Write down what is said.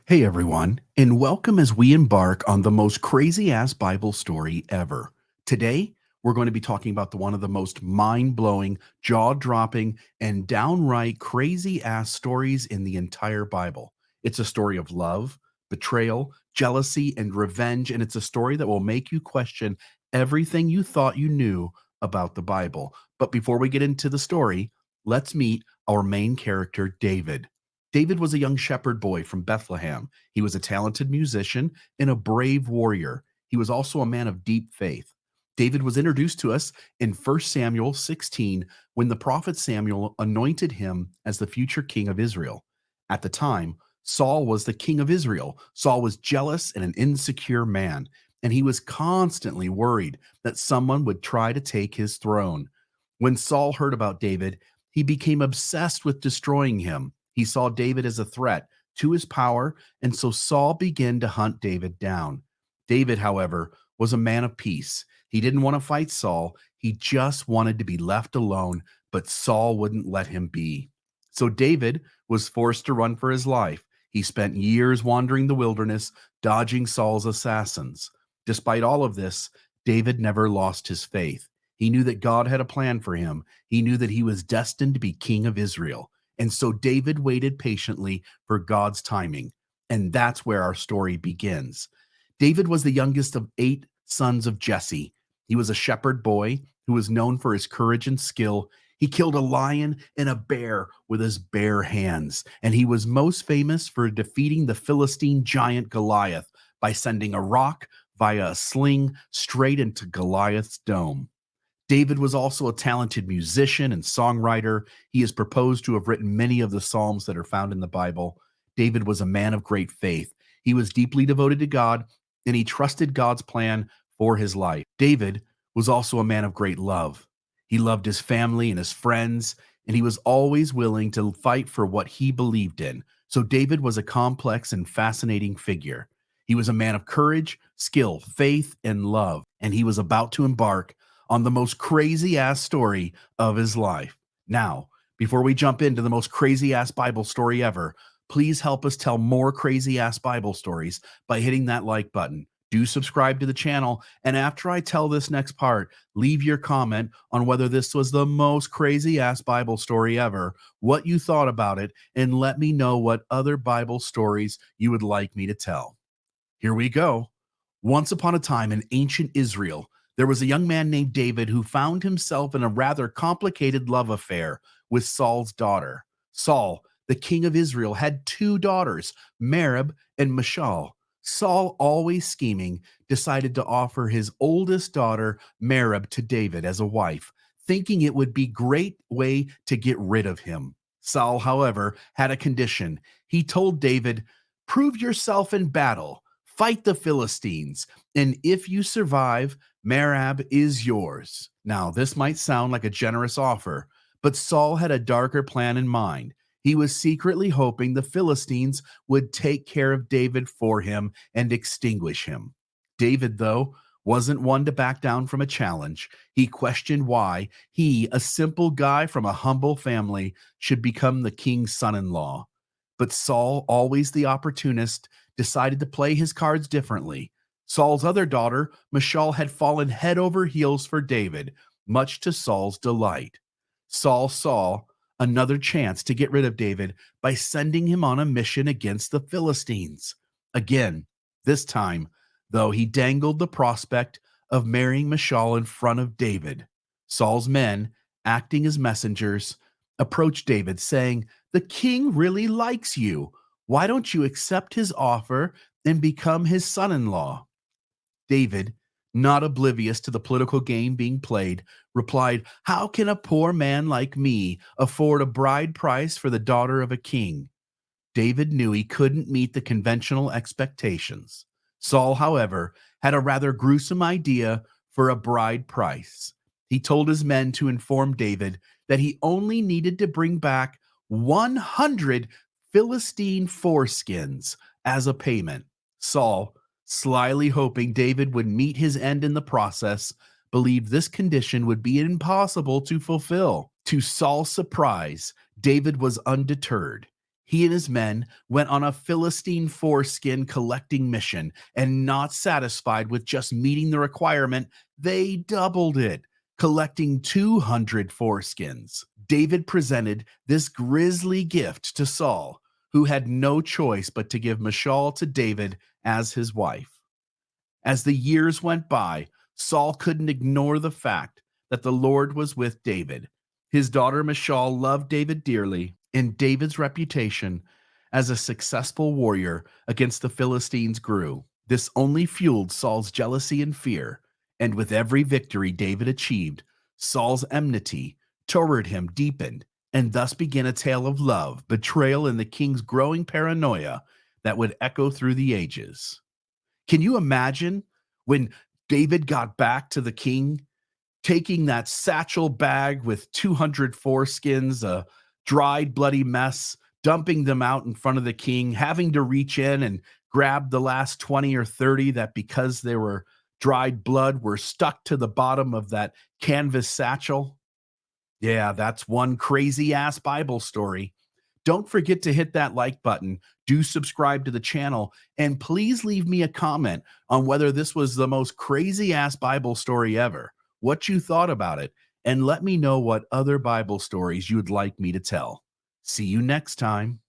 Hey everyone, and welcome as we embark on the most crazy ass Bible story ever. Today, we're going to be talking about one of the most mind blowing, jaw dropping, and downright crazy ass stories in the entire Bible. It's a story of love, betrayal, jealousy, and revenge, and it's a story that will make you question everything you thought you knew about the Bible. But before we get into the story, let's meet our main character, David. David was a young shepherd boy from Bethlehem. He was a talented musician and a brave warrior. He was also a man of deep faith. David was introduced to us in 1 Samuel 16 when the prophet Samuel anointed him as the future king of Israel. At the time, Saul was the king of Israel. Saul was jealous and an insecure man, and he was constantly worried that someone would try to take his throne. When Saul heard about David, he became obsessed with destroying him. He saw David as a threat to his power, and so Saul began to hunt David down. David, however, was a man of peace. He didn't want to fight Saul, he just wanted to be left alone, but Saul wouldn't let him be. So David was forced to run for his life. He spent years wandering the wilderness, dodging Saul's assassins. Despite all of this, David never lost his faith. He knew that God had a plan for him. He knew that he was destined to be king of Israel. And so David waited patiently for God's timing. And that's where our story begins. David was the youngest of 8 sons of Jesse. He was a shepherd boy who was known for his courage and skill. He killed a lion and a bear with his bare hands. And he was most famous for defeating the Philistine giant Goliath by sending a rock via a sling straight into Goliath's dome. David was also a talented musician and songwriter. He is proposed to have written many of the Psalms that are found in the Bible. David was a man of great faith. He was deeply devoted to God, and he trusted God's plan for his life. David was also a man of great love. He loved his family and his friends, and he was always willing to fight for what he believed in. So David was a complex and fascinating figure. He was a man of courage, skill, faith, and love, and he was about to embark on the most crazy ass story of his life. Now, before we jump into the most crazy ass Bible story ever, please help us tell more crazy ass Bible stories by hitting that like button. Do subscribe to the channel, and after I tell this next part, leave your comment on whether this was the most crazy ass Bible story ever, what you thought about it, and let me know what other Bible stories you would like me to tell. Here we go. Once upon a time in ancient Israel, there was a young man named David who found himself in a rather complicated love affair with Saul's daughter. Saul, the king of Israel, had 2 daughters, Merab and Michal. Saul, always scheming, decided to offer his oldest daughter, Merab, to David as a wife, thinking it would be a great way to get rid of him. Saul, however, had a condition. He told David, "Prove yourself in battle. Fight the Philistines, and if you survive, Merab is yours." Now, this might sound like a generous offer, but Saul had a darker plan in mind. He was secretly hoping the Philistines would take care of David for him and extinguish him. David, though, wasn't one to back down from a challenge. He questioned why he, a simple guy from a humble family, should become the king's son in law. But Saul, always the opportunist, decided to play his cards differently. Saul's other daughter, Michal, had fallen head over heels for David, much to Saul's delight. Saul saw another chance to get rid of David by sending him on a mission against the Philistines. Again, this time, though, he dangled the prospect of marrying Michal in front of David. Saul's men, acting as messengers, approached David, saying, "The king really likes you. Why don't you accept his offer and become his son in law?" David, not oblivious to the political game being played, replied, "How can a poor man like me afford a bride price for the daughter of a king?" David knew he couldn't meet the conventional expectations. Saul, however, had a rather gruesome idea for a bride price. He told his men to inform David that he only needed to bring back 100 Philistine foreskins as a payment. Saul, slyly hoping David would meet his end in the process, believed this condition would be impossible to fulfill. To Saul's surprise, David was undeterred. He and his men went on a Philistine foreskin collecting mission, and not satisfied with just meeting the requirement, they doubled it, collecting 200 foreskins. David presented this grisly gift to Saul, who had no choice but to give Michal to David as his wife. As the years went by, Saul couldn't ignore the fact that the Lord was with David. His daughter Michal loved David dearly, and David's reputation as a successful warrior against the Philistines grew. This only fueled Saul's jealousy and fear, and with every victory David achieved, Saul's enmity toward him deepened, and thus began a tale of love, betrayal, and the king's growing paranoia that would echo through the ages. Can you imagine when David got back to the king, taking that satchel bag with 200 foreskins, a dried, bloody mess, dumping them out in front of the king, having to reach in and grab the last 20 or 30 that, because they were dried blood, were stuck to the bottom of that canvas satchel? Yeah, that's one crazy ass Bible story. Don't forget to hit that like button. Do subscribe to the channel. And please leave me a comment on whether this was the most crazy ass Bible story ever, what you thought about it, and let me know what other Bible stories you'd like me to tell. See you next time.